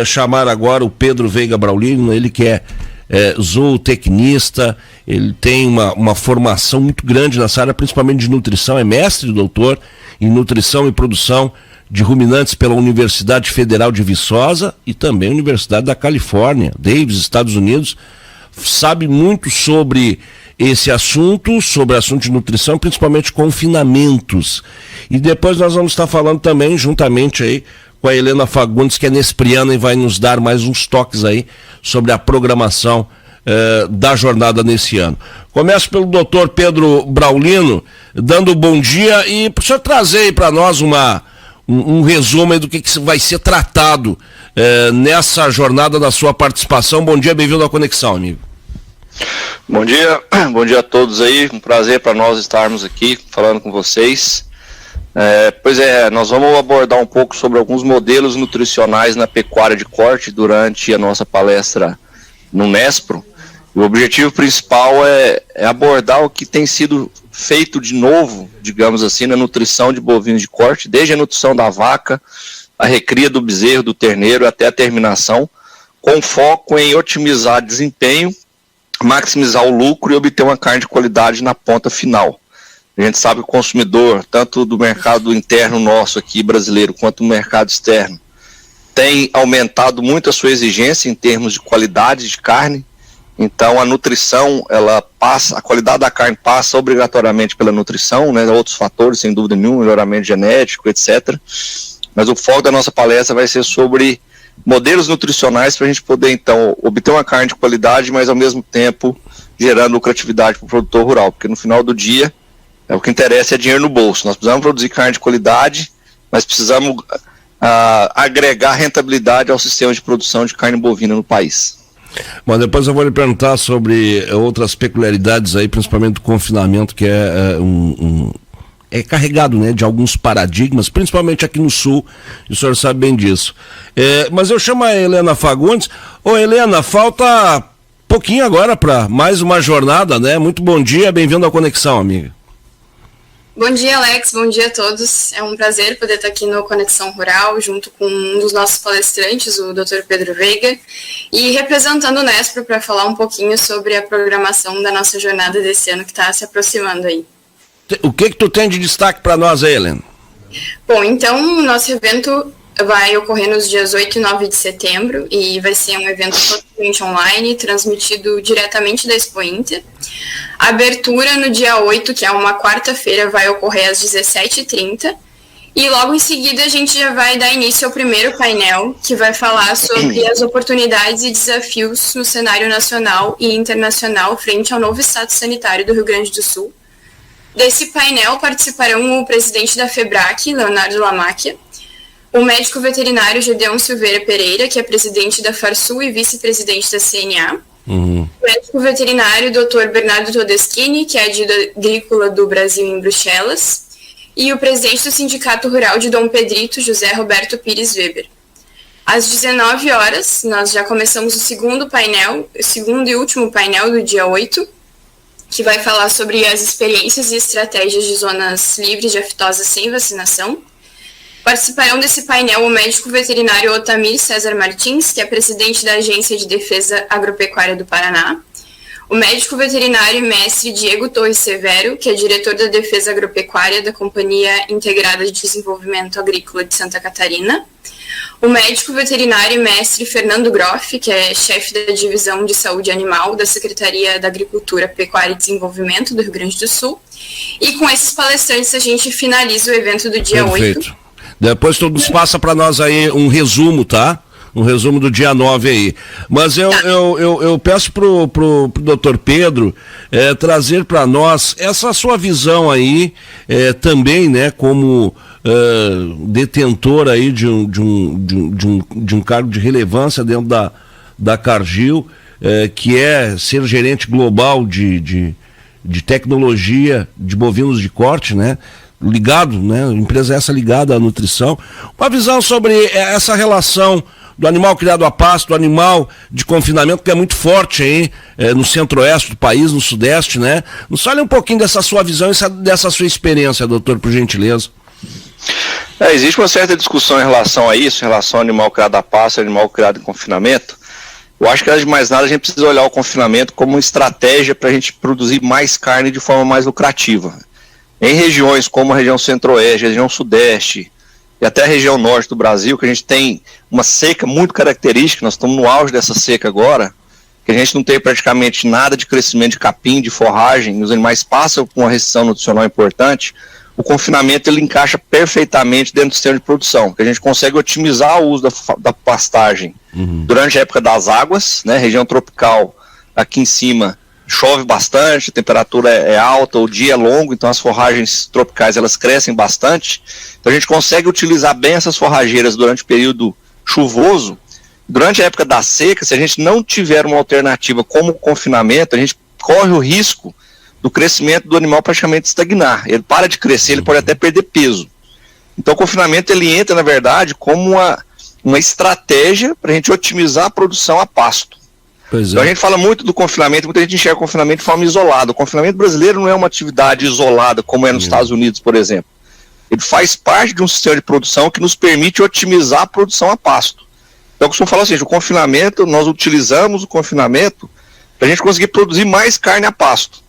chamar agora o Pedro Veiga Braulino, ele que é zootecnista, ele tem uma formação muito grande nessa área, principalmente de nutrição, é mestre e doutor em nutrição e produção de ruminantes pela Universidade Federal de Viçosa e também Universidade da Califórnia, Davis, Estados Unidos. Sabe muito sobre esse assunto, sobre assunto de nutrição, principalmente confinamentos. E depois nós vamos estar falando também, juntamente aí, com a Helena Fagundes, que é nespriana e vai nos dar mais uns toques aí sobre a programação da jornada nesse ano. Começo pelo doutor Pedro Braulino, dando bom dia e para o senhor trazer aí para nós um resumo aí do que vai ser tratado nessa jornada da sua participação. Bom dia, bem-vindo à Conexão, amigo. Bom dia a todos aí, um prazer para nós estarmos aqui falando com vocês. Nós vamos abordar um pouco sobre alguns modelos nutricionais na pecuária de corte durante a nossa palestra no Nespro. O objetivo principal é abordar o que tem sido feito de novo, digamos assim, na nutrição de bovinos de corte, desde a nutrição da vaca, a recria do bezerro, do terneiro, até a terminação, com foco em otimizar desempenho, maximizar o lucro e obter uma carne de qualidade na ponta final. A gente sabe que o consumidor, tanto do mercado interno nosso aqui brasileiro, quanto do mercado externo, tem aumentado muito a sua exigência em termos de qualidade de carne. Então a nutrição, a qualidade da carne passa obrigatoriamente pela nutrição, né? Outros fatores, sem dúvida nenhuma, melhoramento genético, etc. Mas o foco da nossa palestra vai ser sobre modelos nutricionais para a gente poder, então, obter uma carne de qualidade, mas ao mesmo tempo gerando lucratividade para o produtor rural, porque no final do dia, o que interessa é dinheiro no bolso. Nós precisamos produzir carne de qualidade, mas precisamos agregar rentabilidade ao sistema de produção de carne bovina no país. Bom, depois eu vou lhe perguntar sobre outras peculiaridades aí, principalmente do confinamento, que é carregado, né, de alguns paradigmas, principalmente aqui no Sul, e o senhor sabe bem disso. Mas eu chamo a Helena Fagundes. Ô Helena, falta pouquinho agora para mais uma jornada, né? Muito bom dia, bem-vindo à Conexão, amiga. Bom dia, Alex, bom dia a todos. É um prazer poder estar aqui no Conexão Rural, junto com um dos nossos palestrantes, o Dr. Pedro Veiga, e representando o Nespro para falar um pouquinho sobre a programação da nossa jornada desse ano que está se aproximando aí. O que tu tem de destaque para nós aí, Helena? Bom, então, o nosso evento vai ocorrer nos dias 8 e 9 de setembro e vai ser um evento totalmente online, transmitido diretamente da Expo Inter. A abertura no dia 8, que é uma quarta-feira, vai ocorrer às 17h30 e logo em seguida a gente já vai dar início ao primeiro painel, que vai falar sobre as oportunidades e desafios no cenário nacional e internacional frente ao novo estado sanitário do Rio Grande do Sul. Desse painel participarão o presidente da FEBRAC, Leonardo Lamacchia, o médico veterinário Gedeon Silveira Pereira, que é presidente da Farsul e vice-presidente da CNA, o médico veterinário Dr. Bernardo Todeschini, que é adjunto agrícola do Brasil em Bruxelas, e o presidente do Sindicato Rural de Dom Pedrito, José Roberto Pires Weber. Às 19 horas, nós já começamos o segundo e último painel do dia 8, que vai falar sobre as experiências e estratégias de zonas livres de aftosa sem vacinação. Participarão desse painel o médico veterinário Otamir César Martins, que é presidente da Agência de Defesa Agropecuária do Paraná, o médico veterinário e mestre Diego Torres Severo, que é diretor da Defesa Agropecuária da Companhia Integrada de Desenvolvimento Agrícola de Santa Catarina, o médico veterinário e mestre Fernando Groff, que é chefe da Divisão de Saúde Animal da Secretaria da Agricultura, Pecuária e Desenvolvimento do Rio Grande do Sul. E com esses palestrantes a gente finaliza o evento do dia 8. Depois tu nos passa para nós aí um resumo, tá? Um resumo do dia 9 aí. Mas eu peço pro Dr. Pedro trazer para nós essa sua visão aí, também, né, como detentor aí de um cargo de relevância dentro da Cargill, que é ser gerente global de tecnologia de bovinos de corte, né? Ligado, né? A empresa essa ligada à nutrição. Uma visão sobre essa relação do animal criado a pasto, do animal de confinamento, que é muito forte aí no centro-oeste do país, no sudeste, né? Nos fale um pouquinho dessa sua visão e dessa sua experiência, doutor, por gentileza. Existe uma certa discussão em relação a isso, em relação ao animal criado a pasto, animal criado em confinamento. Eu acho que, antes de mais nada, a gente precisa olhar o confinamento como uma estratégia para a gente produzir mais carne de forma mais lucrativa. Em regiões como a região centro-oeste, a região sudeste e até a região norte do Brasil, que a gente tem uma seca muito característica, nós estamos no auge dessa seca agora, que a gente não tem praticamente nada de crescimento de capim, de forragem, os animais passam por uma restrição nutricional importante. O confinamento ele encaixa perfeitamente dentro do sistema de produção, que a gente consegue otimizar o uso da pastagem durante a época das águas, né? Região tropical, aqui em cima, chove bastante, a temperatura é alta, o dia é longo, então as forragens tropicais elas crescem bastante. Então a gente consegue utilizar bem essas forrageiras durante o período chuvoso. Durante a época da seca, se a gente não tiver uma alternativa como o confinamento, a gente corre o risco do crescimento do animal praticamente estagnar. Ele para de crescer, ele pode até perder peso. Então o confinamento ele entra, na verdade, como uma estratégia para a gente otimizar a produção a pasto. Então a gente fala muito do confinamento, muita gente enxerga o confinamento de forma isolada. O confinamento brasileiro não é uma atividade isolada, como é nos Estados Unidos, por exemplo. Ele faz parte de um sistema de produção que nos permite otimizar a produção a pasto. Então eu costumo falar assim, o confinamento, nós utilizamos o confinamento para a gente conseguir produzir mais carne a pasto.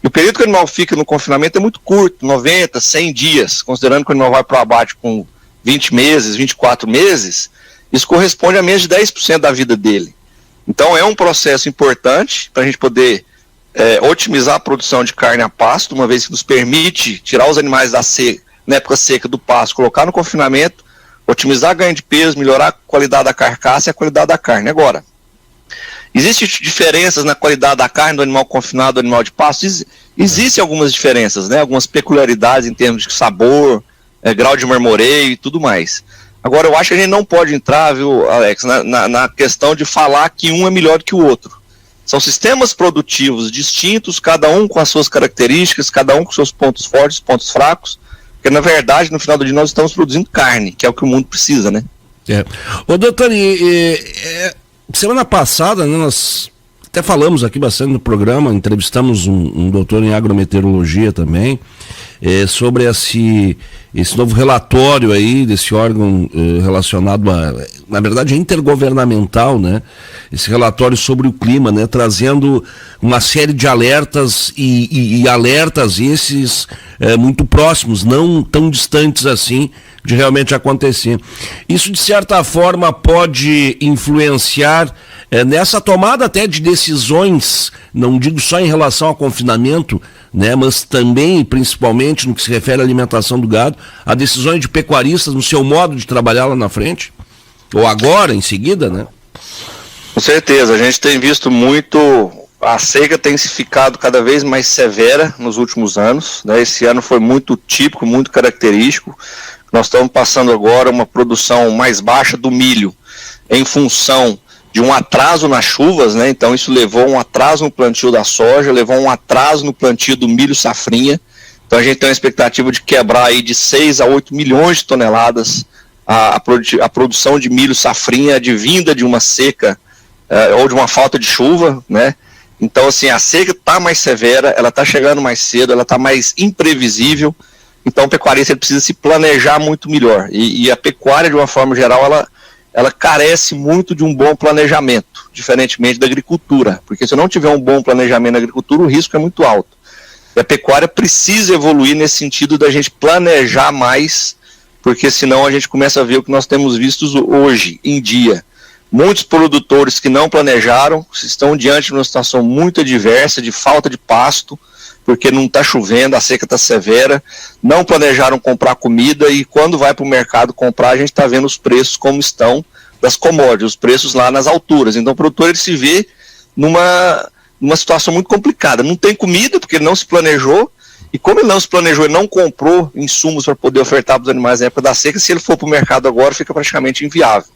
E o período que o animal fica no confinamento é muito curto, 90, 100 dias, considerando que o animal vai para o abate com 20 meses, 24 meses, isso corresponde a menos de 10% da vida dele. Então é um processo importante para a gente poder otimizar a produção de carne a pasto, uma vez que nos permite tirar os animais na época seca do pasto, colocar no confinamento, otimizar ganho de peso, melhorar a qualidade da carcaça e a qualidade da carne. Agora, existem diferenças na qualidade da carne do animal confinado do animal de pasto? Existem algumas diferenças, né? Algumas peculiaridades em termos de sabor, grau de marmoreio e tudo mais. Agora, eu acho que a gente não pode entrar, viu, Alex, na questão de falar que um é melhor que o outro. São sistemas produtivos distintos, cada um com as suas características, cada um com seus pontos fortes, pontos fracos, porque, na verdade, no final do dia, nós estamos produzindo carne, que é o que o mundo precisa, né? Ô, doutor, semana passada, né, nós até falamos aqui bastante no programa, entrevistamos um doutor em agrometeorologia também, sobre esse novo relatório aí desse órgão relacionado na verdade, intergovernamental, né? Esse relatório sobre o clima, né? Trazendo uma série de alertas e alertas esses muito próximos, não tão distantes assim de realmente acontecer. Isso, de certa forma, pode influenciar nessa tomada até de decisões, não digo só em relação ao confinamento, né, mas também, principalmente, no que se refere à alimentação do gado, a decisões de pecuaristas no seu modo de trabalhar lá na frente? Ou agora, em seguida, né? Com certeza, a gente tem visto muito, a seca tem se ficado cada vez mais severa nos últimos anos, né? Esse ano foi muito típico, muito característico. Nós estamos passando agora uma produção mais baixa do milho, em função de um atraso nas chuvas, né? Então isso levou um atraso no plantio da soja, levou um atraso no plantio do milho safrinha. Então a gente tem uma expectativa de quebrar aí de 6 a 8 milhões de toneladas a produção de milho safrinha advinda de uma seca ou de uma falta de chuva, né? Então assim, a seca está mais severa, ela está chegando mais cedo, ela está mais imprevisível. Então o pecuarista ele precisa se planejar muito melhor. E a pecuária, de uma forma geral, ela carece muito de um bom planejamento, diferentemente da agricultura, porque se não tiver um bom planejamento na agricultura, o risco é muito alto. E a pecuária precisa evoluir nesse sentido da gente planejar mais, porque senão a gente começa a ver o que nós temos visto hoje, em dia. Muitos produtores que não planejaram estão diante de uma situação muito adversa, de falta de pasto, porque não está chovendo, a seca está severa, não planejaram comprar comida e quando vai para o mercado comprar, a gente está vendo os preços como estão das commodities, os preços lá nas alturas. Então o produtor ele se vê numa situação muito complicada. Não tem comida porque ele não se planejou, e como ele não se planejou e não comprou insumos para poder ofertar para os animais na época da seca, se ele for para o mercado agora, fica praticamente inviável.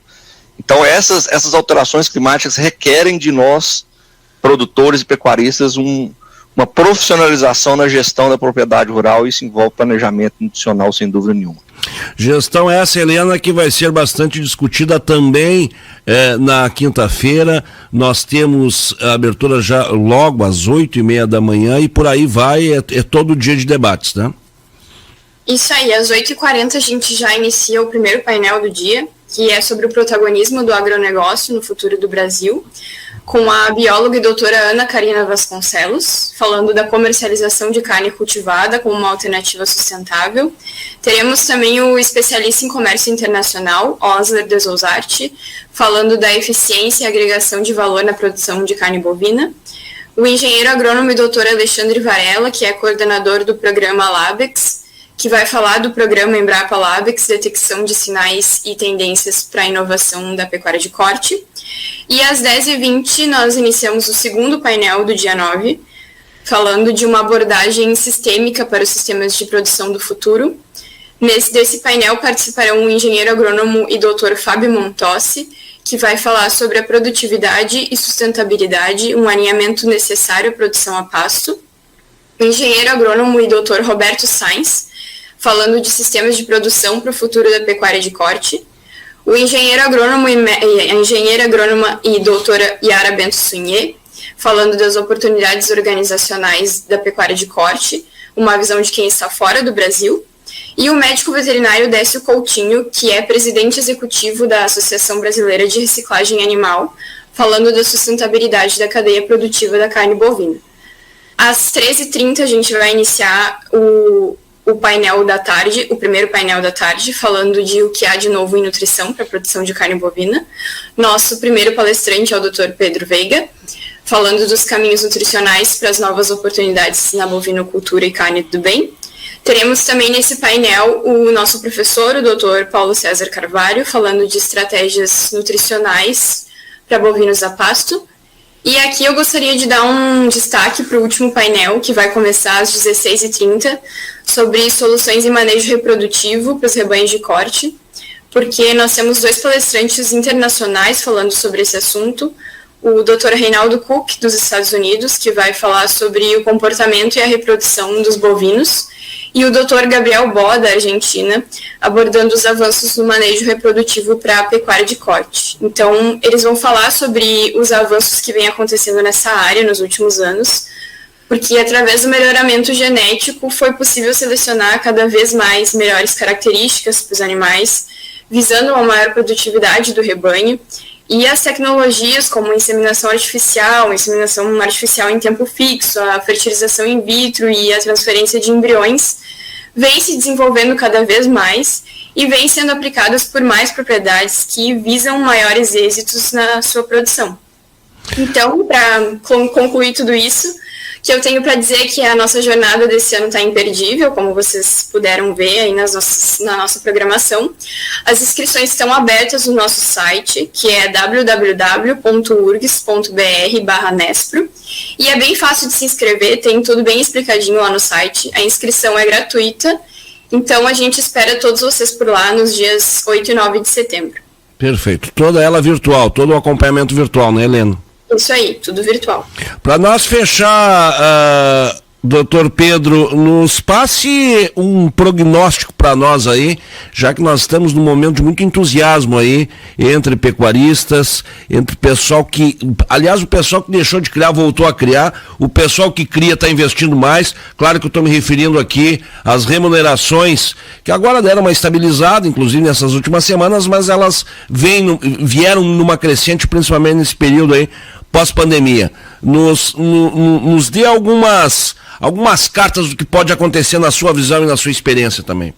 Então essas alterações climáticas requerem de nós, produtores e pecuaristas, uma profissionalização na gestão da propriedade rural, e isso envolve planejamento nutricional, sem dúvida nenhuma. Gestão essa, Helena, que vai ser bastante discutida também na quinta-feira. Nós temos a abertura já logo às 8h30 da manhã e por aí vai, é todo dia de debates, né? Isso aí, às 8h40 a gente já inicia o primeiro painel do dia, que é sobre o protagonismo do agronegócio no futuro do Brasil, com a bióloga e doutora Ana Karina Vasconcelos, falando da comercialização de carne cultivada como uma alternativa sustentável. Teremos também o especialista em comércio internacional, Osler de Zousart, falando da eficiência e agregação de valor na produção de carne bovina. O engenheiro agrônomo e doutor Alexandre Varela, que é coordenador do programa LABEX, que vai falar do programa Embrapa LABEX, detecção de sinais e tendências para a inovação da pecuária de corte. E às 10h20 nós iniciamos o segundo painel do dia 9, falando de uma abordagem sistêmica para os sistemas de produção do futuro. Desse painel participarão o engenheiro agrônomo e doutor Fábio Montossi, que vai falar sobre a produtividade e sustentabilidade, um alinhamento necessário à produção a pasto. O engenheiro agrônomo e doutor Roberto Sainz, falando de sistemas de produção para o futuro da pecuária de corte. O engenheiro agrônomo a engenheira agrônoma e doutora Yara Bento Sunhê, falando das oportunidades organizacionais da pecuária de corte, uma visão de quem está fora do Brasil. E o médico veterinário Décio Coutinho, que é presidente executivo da Associação Brasileira de Reciclagem Animal, falando da sustentabilidade da cadeia produtiva da carne bovina. Às 13h30 a gente vai iniciar o painel da tarde, o primeiro painel da tarde, falando de o que há de novo em nutrição para a produção de carne bovina. Nosso primeiro palestrante é o Dr. Pedro Veiga, falando dos caminhos nutricionais para as novas oportunidades na bovinocultura e carne do bem. Teremos também nesse painel o nosso professor, o Dr. Paulo César Carvalho, falando de estratégias nutricionais para bovinos a pasto. E aqui eu gostaria de dar um destaque para o último painel, que vai começar às 16h30, sobre soluções em manejo reprodutivo para os rebanhos de corte, porque nós temos 2 palestrantes internacionais falando sobre esse assunto, o Dr. Reinaldo Cook, dos Estados Unidos, que vai falar sobre o comportamento e a reprodução dos bovinos, e o Dr. Gabriel Bó, da Argentina, abordando os avanços no manejo reprodutivo para a pecuária de corte. Então, eles vão falar sobre os avanços que vêm acontecendo nessa área nos últimos anos, porque através do melhoramento genético foi possível selecionar cada vez mais melhores características para os animais, visando uma maior produtividade do rebanho. E as tecnologias como inseminação artificial em tempo fixo, a fertilização in vitro e a transferência de embriões vêm se desenvolvendo cada vez mais e vêm sendo aplicadas por mais propriedades que visam maiores êxitos na sua produção. Então, para concluir tudo isso, que eu tenho para dizer que a nossa jornada desse ano está imperdível, como vocês puderam ver aí na nossa programação. As inscrições estão abertas no nosso site, que é www.urgs.br/nespro, e é bem fácil de se inscrever, tem tudo bem explicadinho lá no site. A inscrição é gratuita, então a gente espera todos vocês por lá nos dias 8 e 9 de setembro. Perfeito. Toda ela virtual, todo o acompanhamento virtual, né, Helena? Isso aí, tudo virtual. Para nós fechar, doutor Pedro, nos passe um prognóstico para nós aí, já que nós estamos num momento de muito entusiasmo aí, entre pecuaristas, entre pessoal que, aliás, o pessoal que deixou de criar voltou a criar, o pessoal que cria está investindo mais. Claro que eu estou me referindo aqui às remunerações, que agora deram uma estabilizada, inclusive nessas últimas semanas, mas elas vieram numa crescente, principalmente nesse período aí, pós-pandemia. Nos dê algumas cartas do que pode acontecer na sua visão e na sua experiência também.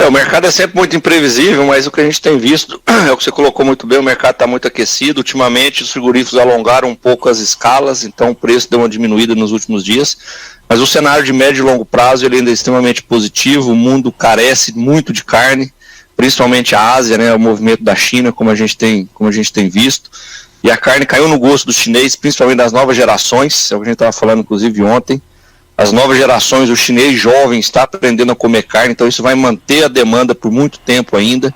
O mercado é sempre muito imprevisível, mas o que a gente tem visto, é o que você colocou muito bem, o mercado está muito aquecido. Ultimamente os frigoríficos alongaram um pouco as escalas, então o preço deu uma diminuída nos últimos dias, mas o cenário de médio e longo prazo ele ainda é extremamente positivo. O mundo carece muito de carne, principalmente a Ásia, né, o movimento da China, como a gente tem visto. E a carne caiu no gosto dos chineses, principalmente das novas gerações, é o que a gente estava falando inclusive ontem. As novas gerações, o chinês jovem está aprendendo a comer carne, então isso vai manter a demanda por muito tempo ainda.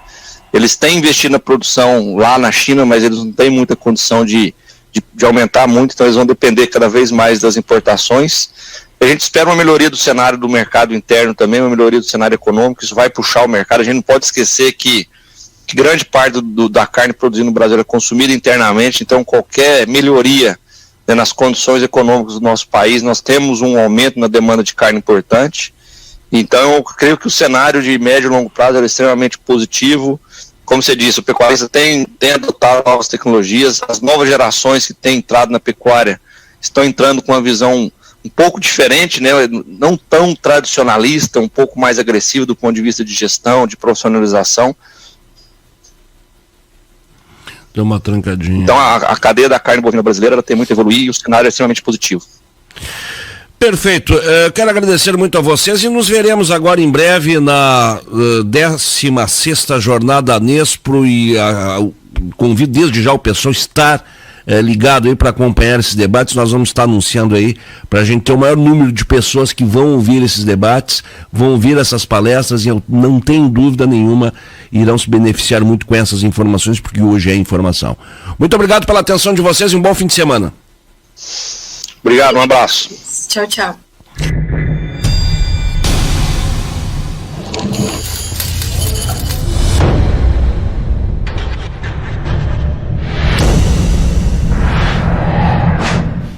Eles têm investido na produção lá na China, mas eles não têm muita condição de aumentar muito, então eles vão depender cada vez mais das importações. A gente espera uma melhoria do cenário do mercado interno também, uma melhoria do cenário econômico, isso vai puxar o mercado. A gente não pode esquecer que grande parte da carne produzida no Brasil é consumida internamente, então qualquer melhoria, nas condições econômicas do nosso país, nós temos um aumento na demanda de carne importante. Então, eu creio que o cenário de médio e longo prazo é extremamente positivo. Como você disse, o pecuarista tem adotado novas tecnologias, as novas gerações que têm entrado na pecuária estão entrando com uma visão um pouco diferente, né? Não tão tradicionalista, um pouco mais agressiva do ponto de vista de gestão, de profissionalização. Deu uma trancadinha. Então a cadeia da carne bovina brasileira ela tem muito a evoluir e o cenário é extremamente positivo. Perfeito. Quero agradecer muito a vocês e nos veremos agora em breve na 16ª Jornada Nespro e convido desde já o pessoal estar ligado aí para acompanhar esses debates. Nós vamos estar anunciando aí para a gente ter o maior número de pessoas que vão ouvir esses debates, vão ouvir essas palestras e eu não tenho dúvida nenhuma irão se beneficiar muito com essas informações, porque hoje é informação. Muito obrigado pela atenção de vocês e um bom fim de semana. Obrigado, um abraço. Tchau, tchau.